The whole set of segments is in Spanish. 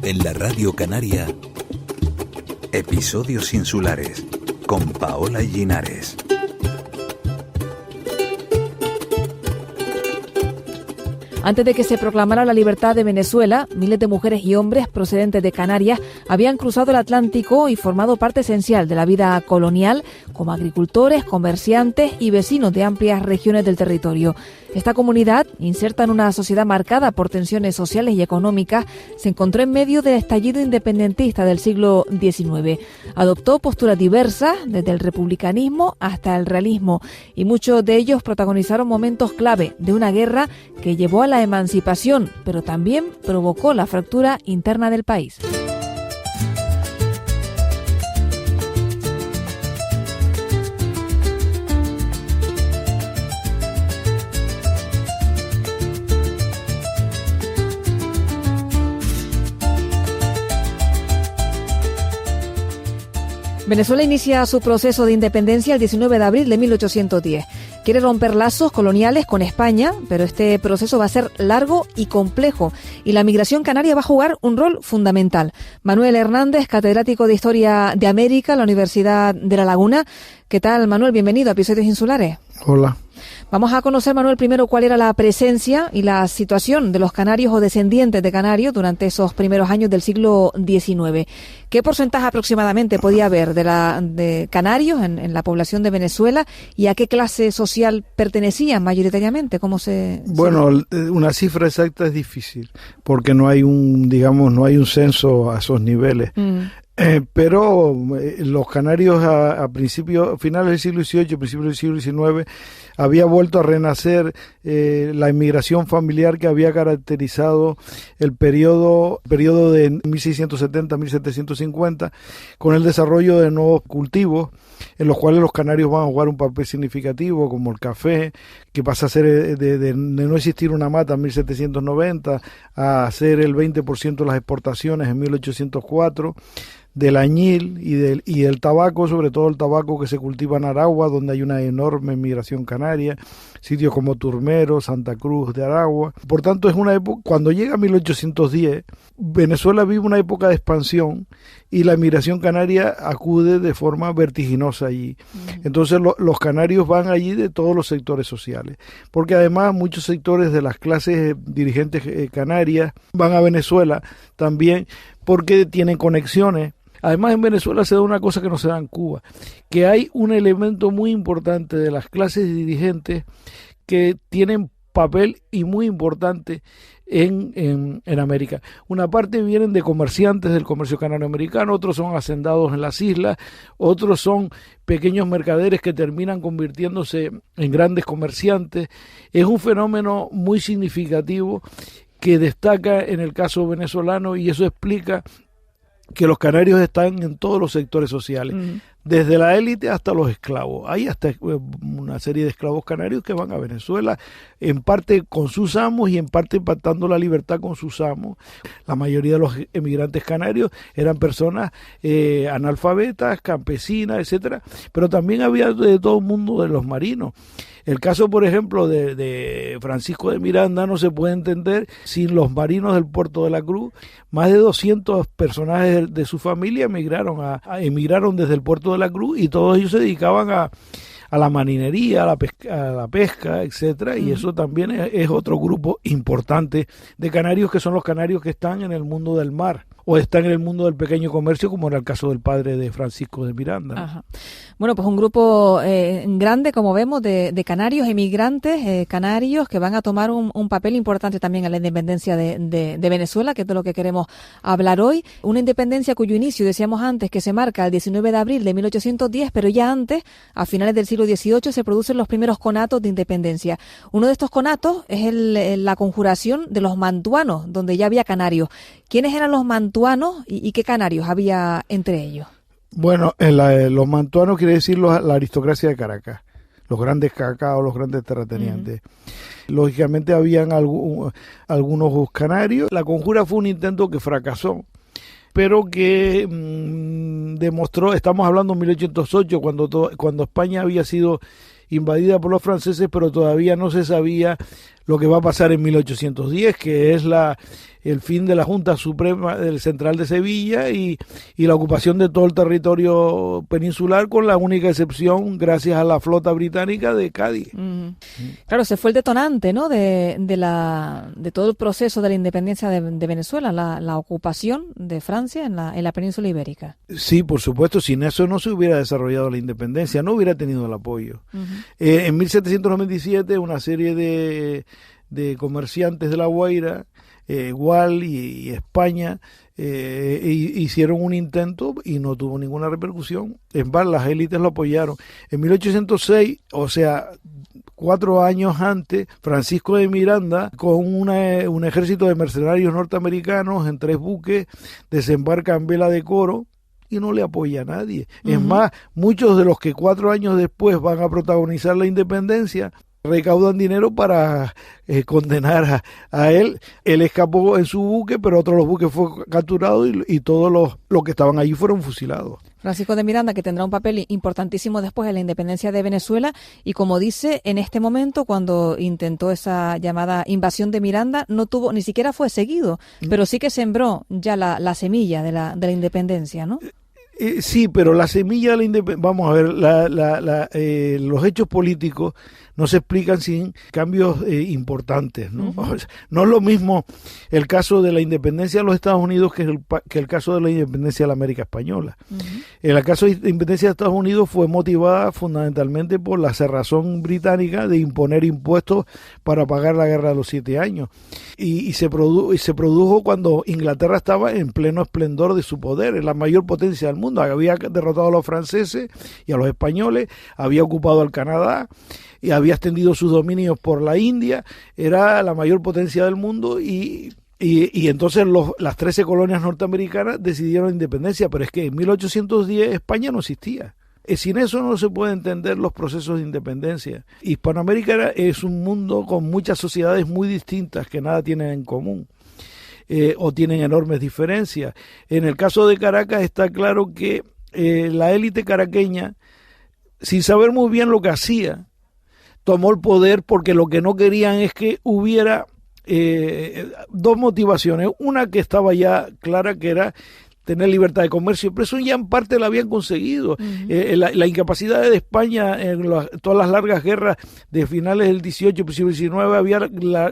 En la Radio Canaria, Episodios Insulares, con Paola Llinares. Antes de que se proclamara la libertad de Venezuela, miles de mujeres y hombres procedentes de Canarias habían cruzado el Atlántico y formado parte esencial de la vida colonial como agricultores, comerciantes y vecinos de amplias regiones del territorio. Esta comunidad, inserta en una sociedad marcada por tensiones sociales y económicas, se encontró en medio del estallido independentista del siglo XIX. Adoptó posturas diversas, desde el republicanismo hasta el realismo, y muchos de ellos protagonizaron momentos clave de una guerra que llevó a la emancipación, pero también provocó la fractura interna del país. Venezuela inicia su proceso de independencia el 19 de abril de 1810. Quiere romper lazos coloniales con España, pero este proceso va a ser largo y complejo, y la migración canaria va a jugar un rol fundamental. Manuel Hernández, catedrático de Historia de América en la Universidad de La Laguna. ¿Qué tal, Manuel? Bienvenido a Episodios Insulares. Hola. Vamos a conocer, Manuel, primero cuál era la presencia y la situación de los canarios o descendientes de canarios durante esos primeros años del siglo XIX. ¿Qué porcentaje aproximadamente podía haber de canarios en la población de Venezuela y a qué clase social pertenecían mayoritariamente? Bueno, una cifra exacta es difícil porque no hay un censo a esos niveles. Pero los canarios a finales del siglo XVIII, principios del siglo XIX, había vuelto a renacer la inmigración familiar que había caracterizado el periodo de 1670-1750, con el desarrollo de nuevos cultivos en los cuales los canarios van a jugar un papel significativo, como el café, que pasa a ser de no existir una mata en 1790 a ser el 20% de las exportaciones en 1804, del añil y del tabaco, sobre todo el tabaco que se cultiva en Aragua, donde hay una enorme migración canaria, sitios como Turmero, Santa Cruz de Aragua. Por tanto, es una época, cuando llega 1810, Venezuela vive una época de expansión y la migración canaria acude de forma vertiginosa allí. Entonces los canarios van allí de todos los sectores sociales, porque además muchos sectores de las clases dirigentes canarias van a Venezuela también porque tienen conexiones. Además, en Venezuela se da una cosa que no se da en Cuba, que hay un elemento muy importante de las clases dirigentes que tienen papel y muy importante en América. Una parte vienen de comerciantes del comercio canario-americano, otros son hacendados en las islas, otros son pequeños mercaderes que terminan convirtiéndose en grandes comerciantes. Es un fenómeno muy significativo que destaca en el caso venezolano, y eso explica que los canarios están en todos los sectores sociales, desde la élite hasta los esclavos. Hay hasta una serie de esclavos canarios que van a Venezuela, en parte con sus amos y en parte pactando la libertad con sus amos. La mayoría de los emigrantes canarios eran personas analfabetas, campesinas, etcétera, pero también había de todo el mundo de los marinos. El caso, por ejemplo, de Francisco de Miranda no se puede entender sin los marinos del puerto de la Cruz. Más de 200 personajes de su familia emigraron desde el puerto de la Cruz, y todos ellos se dedicaban a la marinería, a la pesca, etcétera, y eso también es otro grupo importante de canarios, que son los canarios que están en el mundo del mar o están en el mundo del pequeño comercio, como era el caso del padre de Francisco de Miranda. Ajá. Bueno, pues un grupo grande, como vemos, de canarios, emigrantes canarios, que van a tomar un papel importante también en la independencia de Venezuela, que es de lo que queremos hablar hoy. Una independencia cuyo inicio, decíamos antes, que se marca el 19 de abril de 1810, pero ya antes, a finales del siglo XVIII, se producen los primeros conatos de independencia. Uno de estos conatos es la conjuración de los mantuanos, donde ya había canarios. ¿Quiénes eran los mantuanos y qué canarios había entre ellos? Bueno, los mantuanos quiere decir la aristocracia de Caracas, los grandes cacaos, los grandes terratenientes. Lógicamente habían algunos canarios. La conjura fue un intento que fracasó, pero que demostró, estamos hablando de 1808, cuando España había sido invadida por los franceses, pero todavía no se sabía lo que va a pasar en 1810, que es el fin de la Junta Suprema del Central de Sevilla y la ocupación de todo el territorio peninsular, con la única excepción gracias a la flota británica de Cádiz. Claro, se fue el detonante, ¿no?, de todo el proceso de la independencia de Venezuela, la ocupación de Francia en la península ibérica. Sí, por supuesto, sin eso no se hubiera desarrollado la independencia, no hubiera tenido el apoyo. En 1797 una serie de comerciantes de La Guaira, Gual y España, hicieron un intento y no tuvo ninguna repercusión. En más, las élites lo apoyaron. En 1806, o sea, 4 años antes, Francisco de Miranda, con un ejército de mercenarios norteamericanos en 3 buques, desembarca en Vela de Coro y no le apoya a nadie. Es más, muchos de los que 4 años después van a protagonizar la independencia recaudan dinero para condenar a él. Él escapó en su buque, pero otro de los buques fue capturado y todos los que estaban allí fueron fusilados. Francisco de Miranda, que tendrá un papel importantísimo después en la independencia de Venezuela, y como dice, en este momento, cuando intentó esa llamada invasión de Miranda, no tuvo, ni siquiera fue seguido, pero sí que sembró ya la semilla de la independencia, ¿no? Sí, pero la semilla de la independencia, vamos a ver, los hechos políticos no se explican sin cambios importantes, ¿no? No es lo mismo el caso de la independencia de los Estados Unidos que el caso de la independencia de la América Española. El caso de la independencia de Estados Unidos fue motivada fundamentalmente por la cerrazón británica de imponer impuestos para pagar la guerra de los 7 años. Y se produjo cuando Inglaterra estaba en pleno esplendor de su poder, en la mayor potencia del mundo. Había derrotado a los franceses y a los españoles, había ocupado al Canadá y había extendido sus dominios por la India, era la mayor potencia del mundo y entonces las 13 colonias norteamericanas decidieron independencia, pero es que en 1810 España no existía. Sin eso no se puede entender los procesos de independencia. Hispanoamérica es un mundo con muchas sociedades muy distintas que nada tienen en común. O tienen enormes diferencias. En el caso de Caracas está claro que la élite caraqueña, sin saber muy bien lo que hacía, tomó el poder porque lo que no querían es que hubiera 2 motivaciones. Una que estaba ya clara, que era tener libertad de comercio, pero eso ya en parte la habían conseguido. La incapacidad de España en todas las largas guerras de finales del 18, principios del 19, había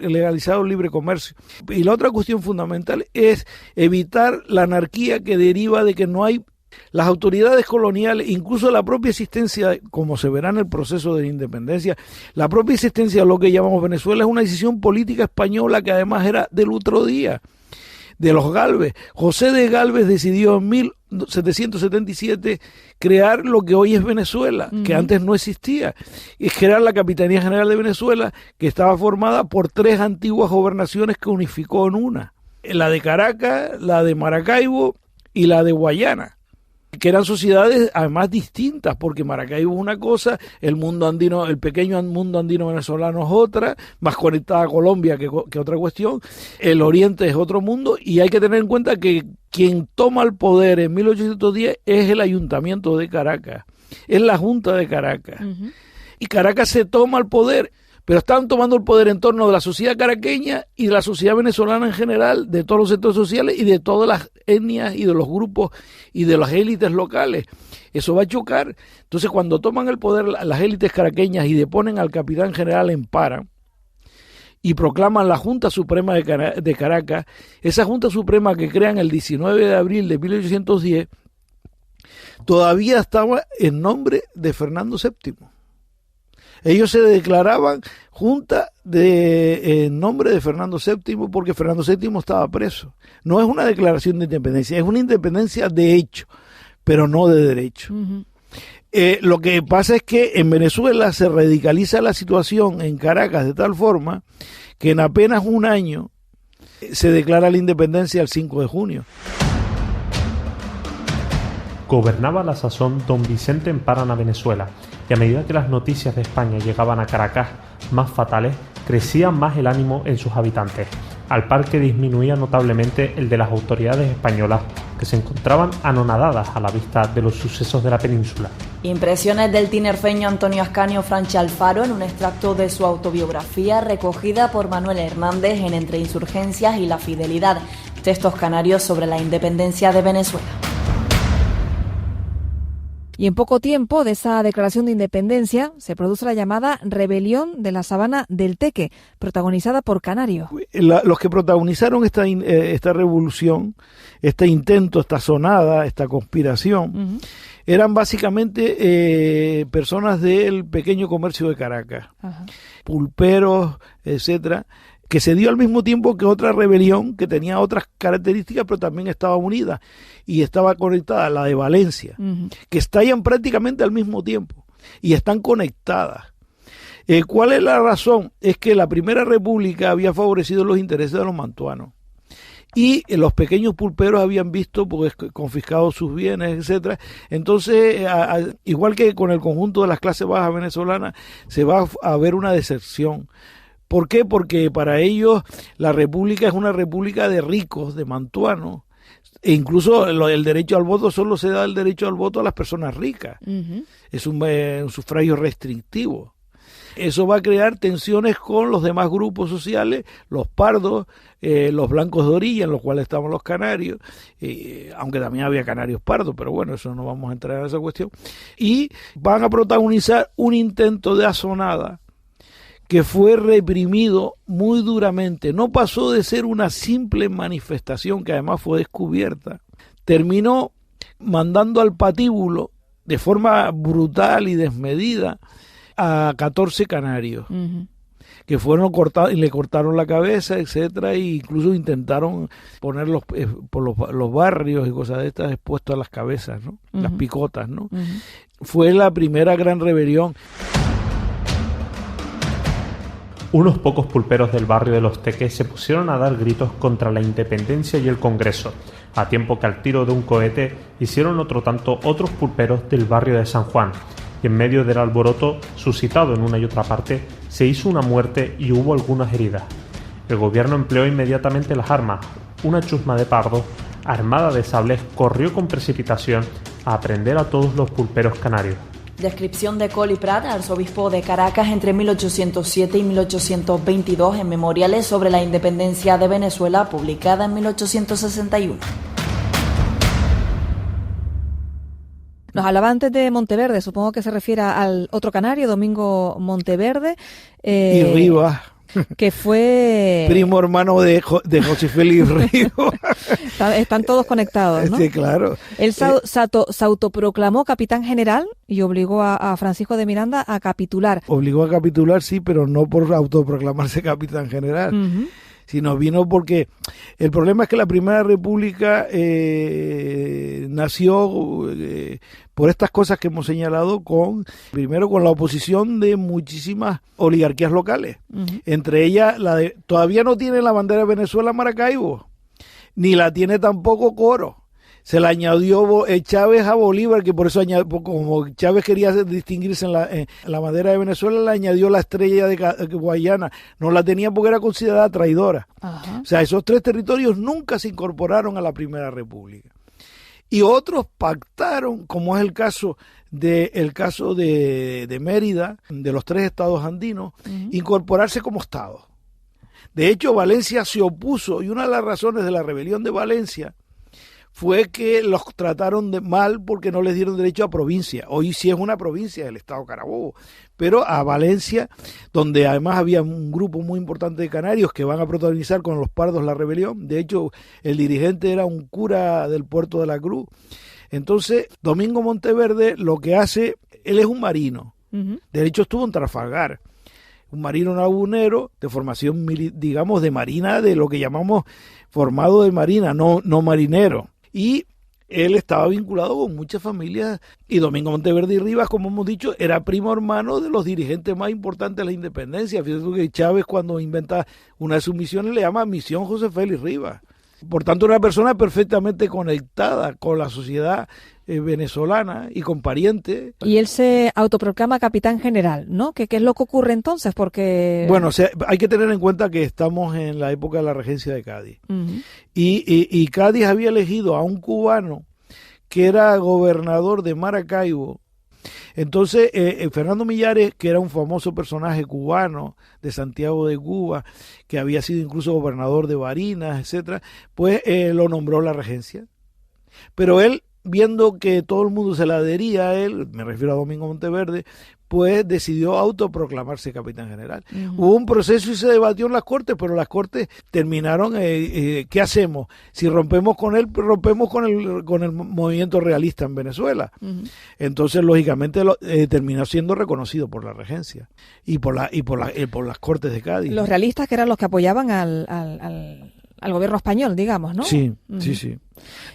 legalizado el libre comercio. Y la otra cuestión fundamental es evitar la anarquía que deriva de que no hay las autoridades coloniales, incluso la propia existencia, como se verá en el proceso de la independencia, la propia existencia de lo que llamamos Venezuela es una decisión política española que además era del otro día, de los Gálvez. José de Gálvez decidió en 1777 crear lo que hoy es Venezuela, que antes no existía, y crear la Capitanía General de Venezuela, que estaba formada por 3 antiguas gobernaciones que unificó en una, la de Caracas, la de Maracaibo y la de Guayana, que eran sociedades además distintas, porque Maracaibo es una cosa, el mundo andino, el pequeño mundo andino venezolano es otra, más conectada a Colombia que otra cuestión, el oriente es otro mundo, y hay que tener en cuenta que quien toma el poder en 1810 es el Ayuntamiento de Caracas, es la Junta de Caracas, y Caracas se toma el poder, pero están tomando el poder en torno de la sociedad caraqueña y de la sociedad venezolana en general, de todos los sectores sociales y de todas las etnias y de los grupos y de las élites locales. Eso va a chocar. Entonces, cuando toman el poder las élites caraqueñas y deponen al capitán general en Para y proclaman la Junta Suprema de Caracas, esa Junta Suprema que crean el 19 de abril de 1810, todavía estaba en nombre de Fernando VII. Ellos se declaraban junta en nombre de Fernando VII porque Fernando VII estaba preso. No es una declaración de independencia, es una independencia de hecho, pero no de derecho. Lo que pasa es que en Venezuela se radicaliza la situación en Caracas de tal forma que en apenas un año se declara la independencia el 5 de junio. Gobernaba a la sazón don Vicente en Paraná, Venezuela, y a medida que las noticias de España llegaban a Caracas más fatales, crecía más el ánimo en sus habitantes, al par que disminuía notablemente el de las autoridades españolas, que se encontraban anonadadas a la vista de los sucesos de la península. Impresiones del tinerfeño Antonio Ascanio Franchi Alfaro en un extracto de su autobiografía recogida por Manuel Hernández en Entre Insurgencias y la Fidelidad, textos canarios sobre la independencia de Venezuela. Y en poco tiempo de esa declaración de independencia se produce la llamada Rebelión de la Sabana del Teque, protagonizada por canarios. Los que protagonizaron esta revolución, este intento, esta sonada, esta conspiración, eran básicamente personas del pequeño comercio de Caracas, pulperos, etcétera, que se dio al mismo tiempo que otra rebelión que tenía otras características, pero también estaba unida y estaba conectada, la de Valencia, que estallan prácticamente al mismo tiempo y están conectadas. ¿Cuál es la razón? Es que la Primera República había favorecido los intereses de los mantuanos y los pequeños pulperos habían visto pues confiscados sus bienes, etcétera. Entonces, igual que con el conjunto de las clases bajas venezolanas, se va a ver una deserción. ¿Por qué? Porque para ellos la república es una república de ricos, de mantuanos, e incluso el derecho al voto solo se da el derecho al voto a las personas ricas. Es un sufragio restrictivo. Eso va a crear tensiones con los demás grupos sociales, los pardos, los blancos de orilla, en los cuales estamos los canarios, aunque también había canarios pardos, pero bueno, eso no vamos a entrar en esa cuestión. Y van a protagonizar un intento de asonada que fue reprimido muy duramente. No pasó de ser una simple manifestación, que además fue descubierta. Terminó mandando al patíbulo de forma brutal y desmedida a 14 canarios, que fueron cortados y le cortaron la cabeza, etcétera, e incluso intentaron ponerlos por los barrios y cosas de estas expuestos a las cabezas, ¿no? Las picotas, ¿no? Fue la primera gran rebelión. Unos pocos pulperos del barrio de Los Teques se pusieron a dar gritos contra la independencia y el Congreso, a tiempo que al tiro de un cohete hicieron otro tanto otros pulperos del barrio de San Juan, y en medio del alboroto suscitado en una y otra parte se hizo una muerte y hubo algunas heridas. El gobierno empleó inmediatamente las armas. Una chusma de pardos, armada de sables, corrió con precipitación a prender a todos los pulperos canarios. Descripción de Coli Prat, arzobispo de Caracas entre 1807 y 1822 en Memoriales sobre la Independencia de Venezuela, publicada en 1861. Nos hablaba antes de Monteverde, supongo que se refiere al otro canario, Domingo Monteverde. Y Rivas. Que fue... primo hermano de José Félix Rivas. Están todos conectados, ¿no? Sí, claro. Él se autoproclamó capitán general y obligó a Francisco de Miranda a capitular. Obligó a capitular, sí, pero no por autoproclamarse capitán general. Sino vino porque el problema es que la Primera República nació por estas cosas que hemos señalado, primero con la oposición de muchísimas oligarquías locales, entre ellas todavía no tiene la bandera de Venezuela Maracaibo, ni la tiene tampoco Coro. Se le añadió Chávez a Bolívar, que por eso como Chávez quería distinguirse en la bandera de Venezuela, le añadió la estrella de Guayana. No la tenía porque era considerada traidora. O sea, esos tres territorios nunca se incorporaron a la Primera República. Y otros pactaron, como es el caso de Mérida, de los tres estados andinos, incorporarse como estado. De hecho, Valencia se opuso, y una de las razones de la rebelión de Valencia fue que los trataron mal porque no les dieron derecho a provincia. Hoy sí es una provincia del estado Carabobo, pero a Valencia, donde además había un grupo muy importante de canarios que van a protagonizar con los pardos la rebelión. De hecho, el dirigente era un cura del Puerto de la Cruz. Entonces, Domingo Monteverde lo que hace, él es un marino. De hecho, estuvo en Trafalgar. Un marino lagunero de formación, digamos, de marina, de lo que llamamos formado de marina, no marinero. Y él estaba vinculado con muchas familias, y Domingo Monteverde y Rivas, como hemos dicho, era primo hermano de los dirigentes más importantes de la independencia. Fíjate que Chávez, cuando inventa una de sus misiones, le llama Misión José Félix Rivas. Por tanto, una persona perfectamente conectada con la sociedad venezolana y con parientes. Y él se autoproclama capitán general, ¿no? ¿Qué es lo que ocurre entonces? Porque... Bueno, hay que tener en cuenta que estamos en la época de la regencia de Cádiz. Y Cádiz había elegido a un cubano que era gobernador de Maracaibo, Entonces, Fernando Millares, que era un famoso personaje cubano de Santiago de Cuba, que había sido incluso gobernador de Barinas, etcétera, pues lo nombró la regencia. Pero él, viendo que todo el mundo se la adhería a él, me refiero a Domingo Monteverde, pues decidió autoproclamarse capitán general. Hubo un proceso y se debatió en las Cortes, pero las Cortes terminaron, ¿qué hacemos? Si rompemos con él, rompemos con el movimiento realista en Venezuela. Entonces, lógicamente, terminó siendo reconocido por la regencia y por las Cortes de Cádiz. Los realistas, que eran los que apoyaban al gobierno español, digamos, ¿no? Sí, sí.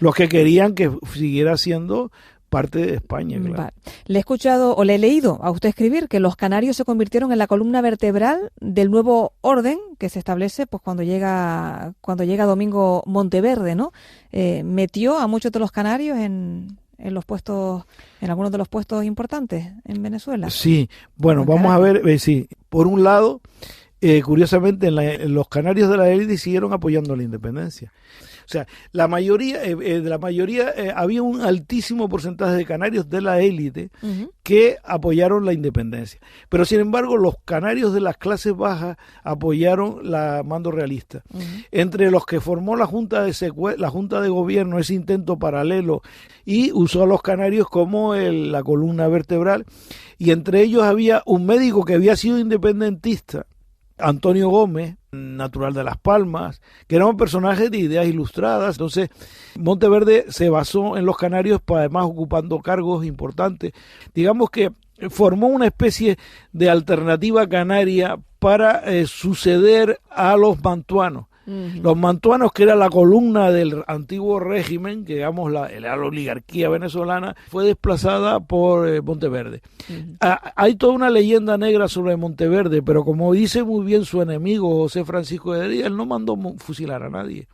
Los que querían que siguiera siendo parte de España, claro. Vale. Le he escuchado o le he leído a usted escribir que los canarios se convirtieron en la columna vertebral del nuevo orden que se establece pues cuando llega Domingo Monteverde, ¿no? Metió a muchos de los canarios en los puestos, en algunos de los puestos importantes en Venezuela. Sí, bueno, vamos a ver, sí. Por un lado, curiosamente, los canarios de la élite siguieron apoyando la independencia. O sea, había un altísimo porcentaje de canarios de la élite que apoyaron la independencia. Pero, sin embargo, los canarios de las clases bajas apoyaron la mando realista. Entre los que formó la Junta de Gobierno, ese intento paralelo, y usó a los canarios como la columna vertebral. Y entre ellos había un médico que había sido independentista, Antonio Gómez, natural de Las Palmas, que era un personaje de ideas ilustradas. Entonces, Monteverde se basó en los canarios, además ocupando cargos importantes. Digamos que formó una especie de alternativa canaria para suceder a los mantuanos. Los mantuanos, que era la columna del antiguo régimen, que digamos la oligarquía venezolana, fue desplazada por Monteverde. Hay toda una leyenda negra sobre Monteverde, pero como dice muy bien su enemigo José Francisco de Heredia, él no mandó fusilar a nadie.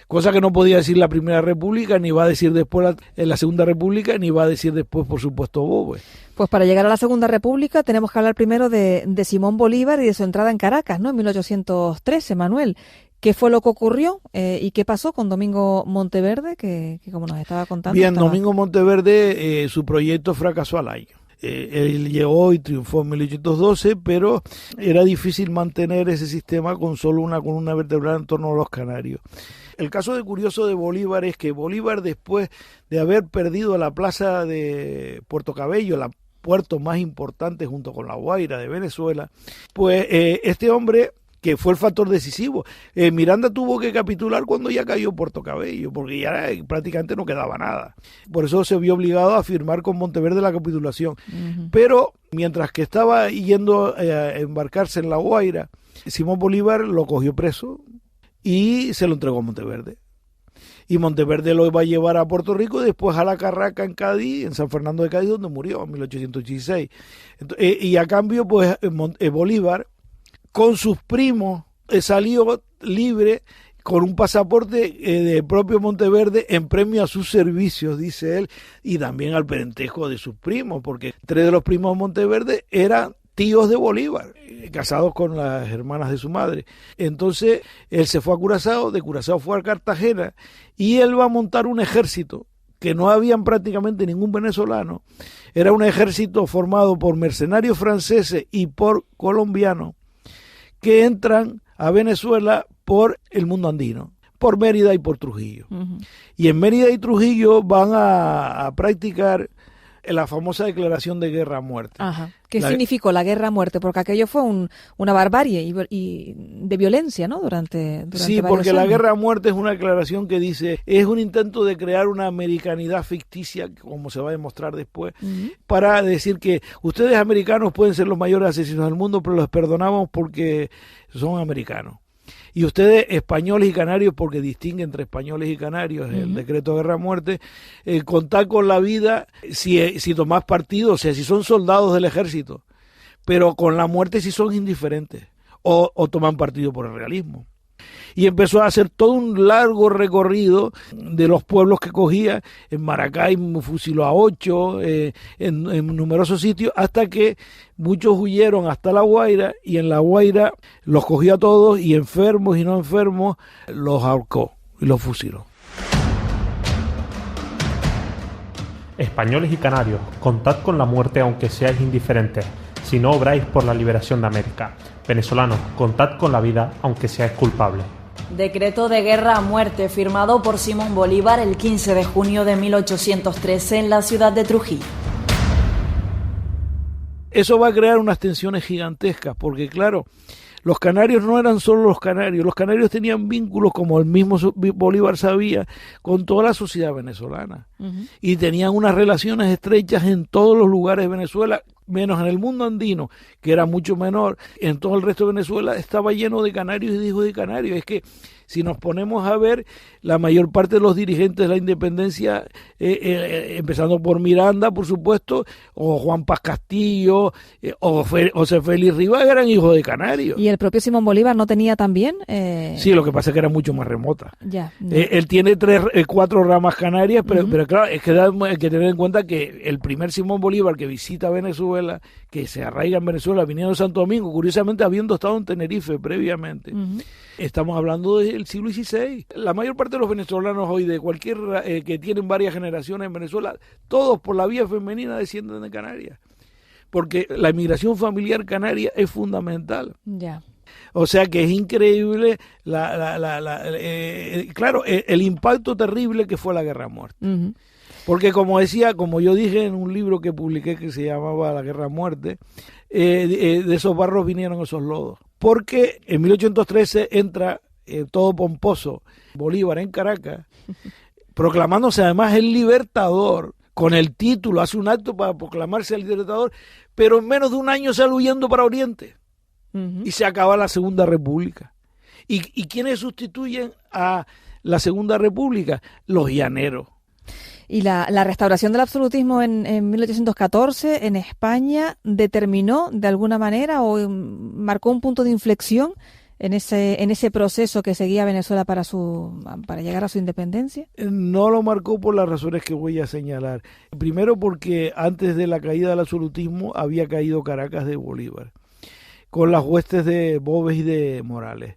Cosa que no podía decir la Primera República, ni va a decir después la Segunda República, ni va a decir después, por supuesto, Bobe. Pues para llegar a la Segunda República tenemos que hablar primero de Simón Bolívar y de su entrada en Caracas, ¿no? En 1813, Manuel. ¿Qué fue lo que ocurrió y qué pasó con Domingo Monteverde, que como nos estaba contando? Bien, Domingo Monteverde, su proyecto fracasó al año. Él llegó y triunfó en 1812, pero era difícil mantener ese sistema con solo una columna vertebral en torno a los canarios. El caso curioso de Bolívar es que Bolívar, después de haber perdido la plaza de Puerto Cabello, la puerto más importante junto con La Guaira de Venezuela, pues este hombre, que fue el factor decisivo, Miranda tuvo que capitular cuando ya cayó Puerto Cabello, porque ya prácticamente no quedaba nada. Por eso se vio obligado a firmar con Monteverde la capitulación. Pero mientras que estaba yendo a embarcarse en La Guaira, Simón Bolívar lo cogió preso y se lo entregó a Monteverde. Y Monteverde lo iba a llevar a Puerto Rico y después a La Carraca en Cádiz, en San Fernando de Cádiz, donde murió en 1816. Y a cambio, pues Bolívar, con sus primos, salió libre con un pasaporte de propio Monteverde en premio a sus servicios, dice él, y también al parentesco de sus primos, porque 3 de los primos de Monteverde eran tíos de Bolívar, casados con las hermanas de su madre. Entonces, él se fue a Curazao, de Curazao fue a Cartagena, y él va a montar un ejército que no habían prácticamente ningún venezolano. Era un ejército formado por mercenarios franceses y por colombianos, que entran a Venezuela por el mundo andino, por Mérida y por Trujillo. Y en Mérida y Trujillo van a practicar la famosa declaración de guerra a muerte. ¿Qué significó la guerra a muerte? Porque aquello fue una barbarie y de violencia, ¿no? Durante sí, porque años. La guerra a muerte es una declaración que dice, es un intento de crear una americanidad ficticia, como se va a demostrar después, para decir que ustedes americanos pueden ser los mayores asesinos del mundo, pero los perdonamos porque son americanos. Y ustedes, españoles y canarios, porque distingue entre españoles y canarios el decreto de guerra a muerte, contar con la vida si tomás partido, o sea, si son soldados del ejército, pero con la muerte si son indiferentes o toman partido por el realismo. Y empezó a hacer todo un largo recorrido de los pueblos que cogía. En Maracay fusiló a 8, en numerosos sitios, hasta que muchos huyeron hasta La Guaira, y en La Guaira los cogió a todos, y enfermos y no enfermos los ahorcó y los fusiló. Españoles y canarios, contad con la muerte aunque seáis indiferentes, si no obráis por la liberación de América. Venezolanos, contad con la vida aunque seáis culpables. Decreto de guerra a muerte firmado por Simón Bolívar el 15 de junio de 1813 en la ciudad de Trujillo. Eso va a crear unas tensiones gigantescas, porque claro, los canarios no eran solo los canarios tenían vínculos, como el mismo Bolívar sabía, con toda la sociedad venezolana. Y tenían unas relaciones estrechas en todos los lugares de Venezuela, menos en el mundo andino, que era mucho menor. En todo el resto de Venezuela estaba lleno de canarios y de hijos de canarios. Es que si nos ponemos a ver, la mayor parte de los dirigentes de la independencia, empezando por Miranda, por supuesto, o Juan Paz Castillo, o José Félix Rivas, eran hijos de canarios. ¿Y el propio Simón Bolívar no tenía también? Sí, lo que pasa es que era mucho más remota. Ya. Él tiene 4 ramas canarias, pero claro, es que hay que tener en cuenta que el primer Simón Bolívar que visita Venezuela, que se arraiga en Venezuela, viniendo de Santo Domingo, curiosamente habiendo estado en Tenerife previamente. Estamos hablando del siglo XVI. La mayor parte de los venezolanos hoy, de cualquier que tienen varias generaciones en Venezuela, todos por la vía femenina descienden de Canarias. Porque la inmigración familiar canaria es fundamental. Ya. O sea que es increíble claro, el impacto terrible que fue la guerra a muerte. Porque como yo dije en un libro que publiqué que se llamaba La Guerra a Muerte, de esos barros vinieron esos lodos. Porque en 1813 entra todo pomposo Bolívar en Caracas, proclamándose además el libertador, con el título, hace un acto para proclamarse el libertador, pero en menos de un año sale huyendo para Oriente. Y se acaba la Segunda República. ¿Y quiénes sustituyen a la Segunda República? Los llaneros. Y la restauración del absolutismo en 1814 en España determinó de alguna manera o marcó un punto de inflexión en ese proceso que seguía Venezuela para llegar a su independencia. No lo marcó por las razones que voy a señalar. Primero porque antes de la caída del absolutismo había caído Caracas de Bolívar, con las huestes de Boves y de Morales.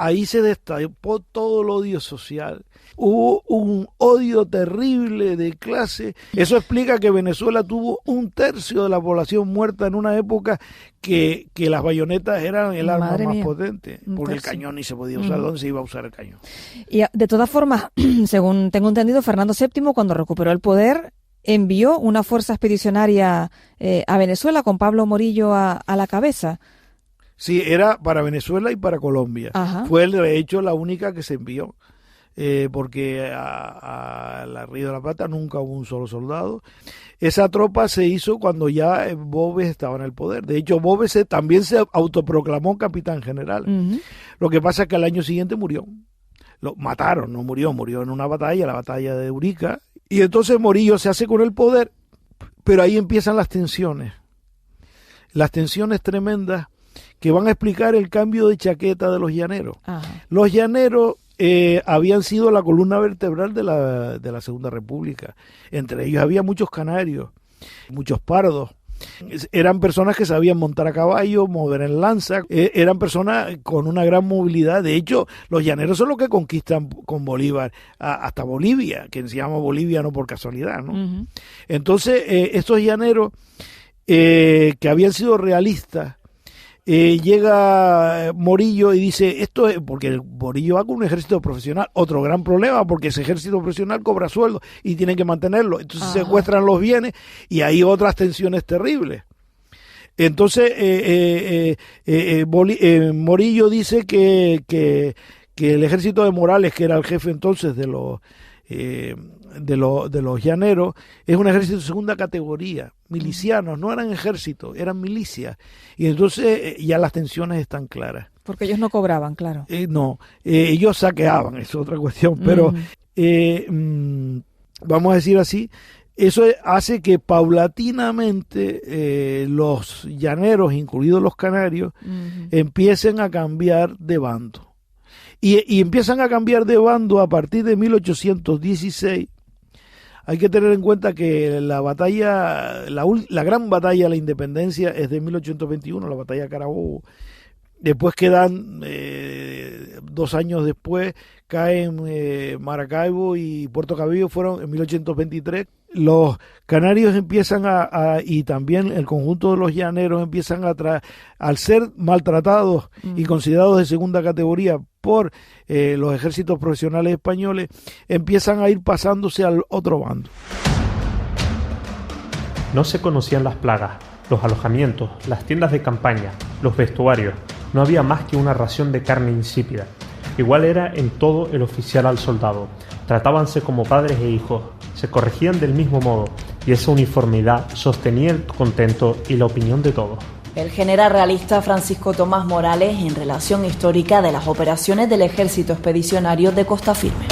Ahí se destapó todo el odio social. Hubo un odio terrible de clase. Eso explica que Venezuela tuvo 1/3 de la población muerta en una época que las bayonetas eran el arma más potente. Porque el cañón ni se podía usar. ¿Dónde se iba a usar el cañón? Y de todas formas, según tengo entendido, Fernando VII, cuando recuperó el poder, envió una fuerza expedicionaria a Venezuela con Pablo Morillo a la cabeza. Sí, era para Venezuela y para Colombia. Ajá. Fue de hecho la única que se envió, porque a la Río de la Plata nunca hubo un solo soldado. Esa tropa se hizo cuando ya Boves estaba en el poder. De hecho, Boves también se autoproclamó capitán general. Lo que pasa es que al año siguiente murió. Lo mataron, no murió en una batalla, la batalla de Urica. Y entonces Morillo se hace con el poder, pero ahí empiezan las tensiones tremendas, que van a explicar el cambio de chaqueta de los llaneros. Ajá. Los llaneros habían sido la columna vertebral de la Segunda República. Entre ellos había muchos canarios, muchos pardos. Eran personas que sabían montar a caballo, mover en lanza, eran personas con una gran movilidad. De hecho, los llaneros son los que conquistan con Bolívar hasta Bolivia, que se llama Bolivia no por casualidad, ¿no? Entonces, estos llaneros que habían sido realistas, llega Morillo y dice, esto es, porque Morillo va con un ejército profesional, otro gran problema, porque ese ejército profesional cobra sueldo y tienen que mantenerlo, entonces secuestran los bienes y hay otras tensiones terribles. Entonces Morillo dice que el ejército de Morales, que era el jefe entonces de los llaneros, es un ejército de segunda categoría, milicianos, no eran ejércitos, eran milicias, y entonces ya las tensiones están claras. Porque ellos no cobraban, claro. No, ellos saqueaban, es otra cuestión, pero vamos a decir así, eso hace que paulatinamente los llaneros, incluidos los canarios, empiecen a cambiar de bando. Y empiezan a cambiar de bando a partir de 1816. Hay que tener en cuenta que la gran batalla de la independencia es de 1821, la batalla de Carabobo. Después quedan 2 años después, caen Maracaibo y Puerto Cabello, fueron en 1823, los canarios empiezan y también el conjunto de los llaneros empiezan al ser maltratados y considerados de segunda categoría por los ejércitos profesionales españoles, empiezan a ir pasándose al otro bando. No se conocían las plagas, los alojamientos, las tiendas de campaña, los vestuarios. No había más que una ración de carne insípida. Igual era en todo el oficial al soldado. Tratábanse como padres e hijos, se corregían del mismo modo, y esa uniformidad sostenía el contento y la opinión de todos. El general realista Francisco Tomás Morales en relación histórica de las operaciones del ejército expedicionario de Costa Firme.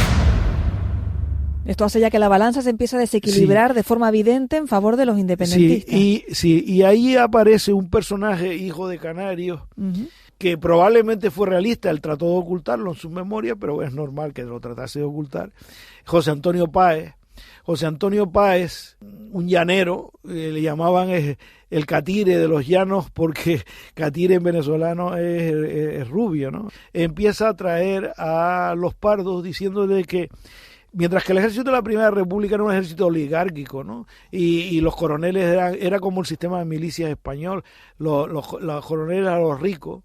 Esto hace ya que la balanza se empieza a desequilibrar de forma evidente en favor de los independentistas. Y ahí aparece un personaje, hijo de canarios, que probablemente fue realista. Él trató de ocultarlo en su memoria, pero es normal que lo tratase de ocultar. José Antonio Páez. José Antonio Páez, un llanero, le llamaban el catire de los llanos, porque catire en venezolano es rubio, ¿no? Empieza a traer a los pardos diciéndole que mientras que el ejército de la Primera República era un ejército oligárquico, ¿no? Y los coroneles era como el sistema de milicias español, los coroneles eran los ricos.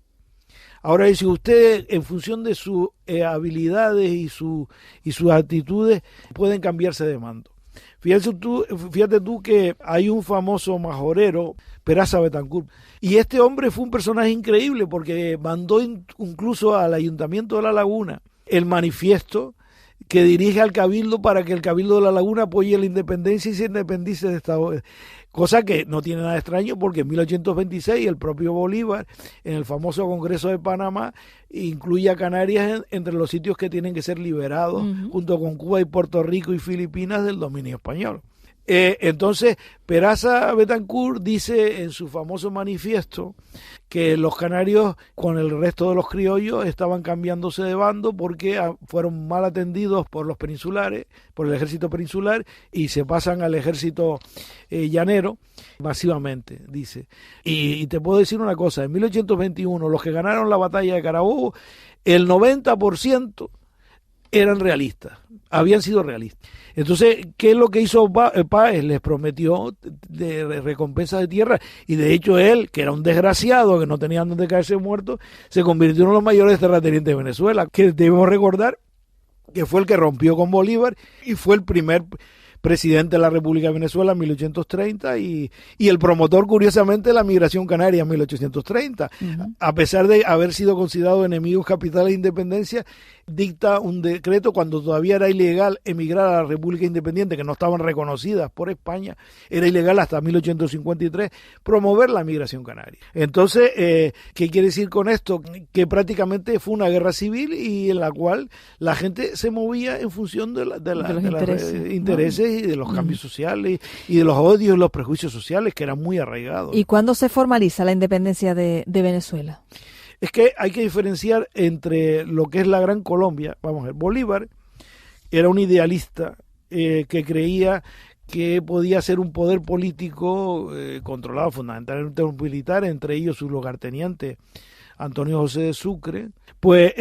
Ahora dice usted, en función de sus habilidades y sus actitudes, pueden cambiarse de mando. Fíjate tú que hay un famoso majorero, Peraza Betancourt, y este hombre fue un personaje increíble porque mandó incluso al Ayuntamiento de La Laguna el manifiesto que dirige al Cabildo para que el Cabildo de La Laguna apoye la independencia y se independice de Estado. Cosa que no tiene nada extraño porque en 1826 el propio Bolívar, en el famoso Congreso de Panamá, incluye a Canarias entre los sitios que tienen que ser liberados, junto con Cuba y Puerto Rico y Filipinas, del dominio español. Entonces, Peraza Betancourt dice en su famoso manifiesto que los canarios, con el resto de los criollos, estaban cambiándose de bando porque fueron mal atendidos por los peninsulares, por el ejército peninsular, y se pasan al ejército llanero masivamente, dice. Y te puedo decir una cosa, en 1821, los que ganaron la batalla de Carabobo, el 90% eran realistas, habían sido realistas. Entonces, ¿qué es lo que hizo Páez? Les prometió de recompensa de tierra, y de hecho él, que era un desgraciado, que no tenía donde caerse muerto, se convirtió en uno de los mayores terratenientes de Venezuela, que debemos recordar que fue el que rompió con Bolívar y fue el primer presidente de la República de Venezuela en 1830 y el promotor, curiosamente, de la migración canaria en 1830. A pesar de haber sido considerado enemigos capitales de independencia, dicta un decreto cuando todavía era ilegal emigrar a la República Independiente, que no estaban reconocidas por España, era ilegal hasta 1853, promover la migración canaria. Entonces, ¿qué quiere decir con esto? Que prácticamente fue una guerra civil y en la cual la gente se movía en función de los intereses y de los cambios sociales y de los odios y los prejuicios sociales que eran muy arraigados. ¿Y cuándo se formaliza la independencia de Venezuela? Es que hay que diferenciar entre lo que es la Gran Colombia. Vamos a ver, Bolívar era un idealista que creía que podía ser un poder político controlado fundamentalmente por militares, entre ellos su lugarteniente Antonio José de Sucre. Pues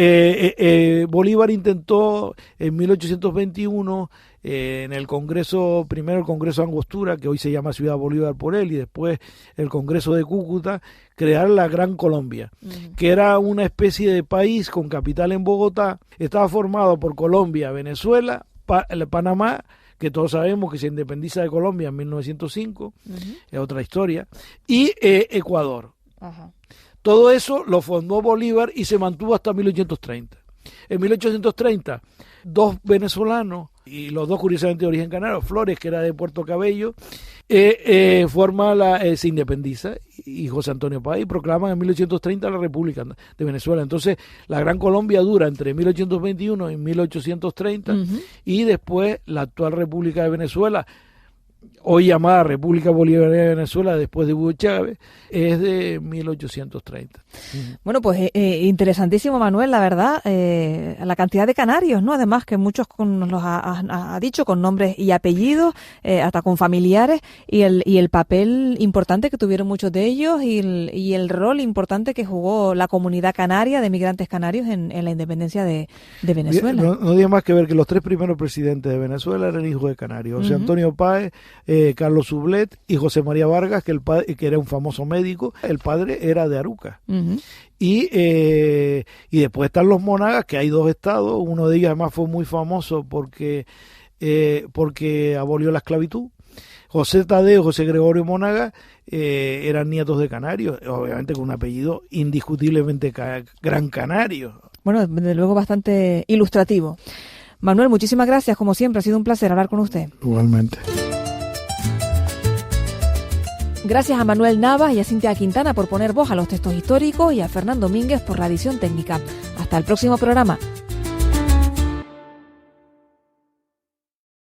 Bolívar intentó en 1821 en el Congreso, primero el Congreso de Angostura, que hoy se llama Ciudad Bolívar por él, y después el Congreso de Cúcuta, crear la Gran Colombia, que era una especie de país con capital en Bogotá. Estaba formado por Colombia, Venezuela, Panamá, que todos sabemos que se independiza de Colombia en 1905, es otra historia, y Ecuador. Todo eso lo fundó Bolívar y se mantuvo hasta 1830. En 1830, dos venezolanos, y los dos curiosamente de origen canario, Flores, que era de Puerto Cabello, se independiza, y José Antonio Páez, y proclaman en 1830 la República de Venezuela. Entonces, la Gran Colombia dura entre 1821 y 1830, y después la actual República de Venezuela, hoy llamada República Bolivariana de Venezuela después de Hugo Chávez, es de 1830. Bueno, pues interesantísimo, Manuel, la verdad, la cantidad de canarios, ¿no? Además que muchos nos los ha dicho con nombres y apellidos, hasta con familiares, y el papel importante que tuvieron muchos de ellos y el rol importante que jugó la comunidad canaria de migrantes canarios en la independencia de Venezuela. No tiene más que ver que los 3 primeros presidentes de Venezuela eran hijos de canarios. José Antonio Páez, Carlos Sublet y José María Vargas, que era un famoso médico. El padre era de Aruca. Y después están los Monagas, que hay 2 estados. Uno de ellos además fue muy famoso porque abolió la esclavitud. José Tadeo, José Gregorio Monagas eran nietos de canarios, obviamente con un apellido indiscutiblemente Gran Canario. Bueno, desde luego bastante ilustrativo. Manuel, muchísimas gracias, como siempre, ha sido un placer hablar con usted. Igualmente. Gracias a Manuel Navas y a Cintia Quintana por poner voz a los textos históricos y a Fernando Mínguez por la edición técnica. Hasta el próximo programa.